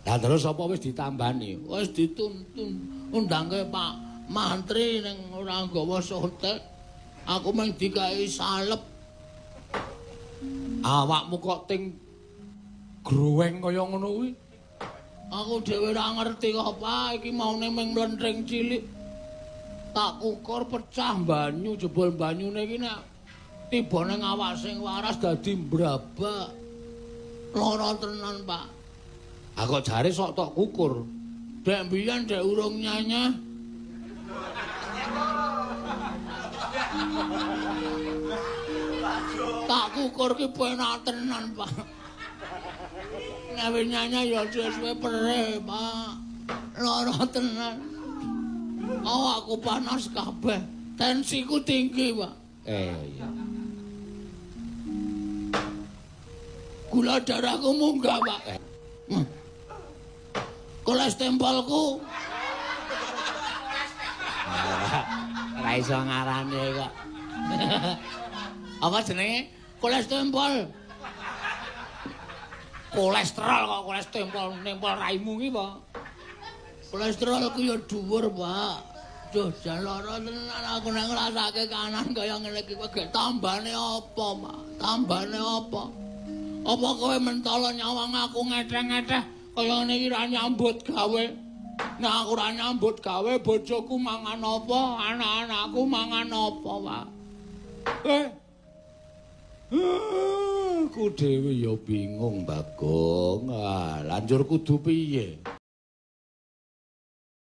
Lah terus apa wis ditambani? Wis dituntun. Undangke Pak Mantri ning ora nggawa sotek. Aku mung dikai salep. Awakmu kok ting groweng kaya ngono kuwi? Aku dhewe ora ngerti kok, Pak. Iki maune mung mlentring cilik. Tak ukur pecah banyu, jebul banyune iki nek tiba ning awak sing waras dadi mbrabak. Lara tenan, Pak. Aku jare sok tok kukur. Dek mbiyen dek urung nyanyah. Tak kukur ki penak tenan, Pak. Nek nyanyah ya suwe-suwe perih, Pak. Lara tenan. Awakku panas kabeh. Tensiku tinggi, Pak. Iya. Gula darahku munggah, Pak. Kolesterolku. Ora iso ngarane kok. Apa jenenge? Kolesterol. Kolesterol kok kolesterol nempel raimu ki, Pak. Kolesterolku ya dhuwur, Pak. Duh, jan lara tenan aku nek ngrasake kanan kaya ngene iki kok tambane apa, Pak? Tambane apa? Apa kowe mentolo nyawang aku ngeteh-ngeteh kaya ngene iki ra nyambut gawe? Nek aku ra nyambut gawe, bojoku mangan apa? Anak-anakku mangan apa, Pak? Aku dhewe ya bingung, Bagong. Ah, lanjur kudu piye?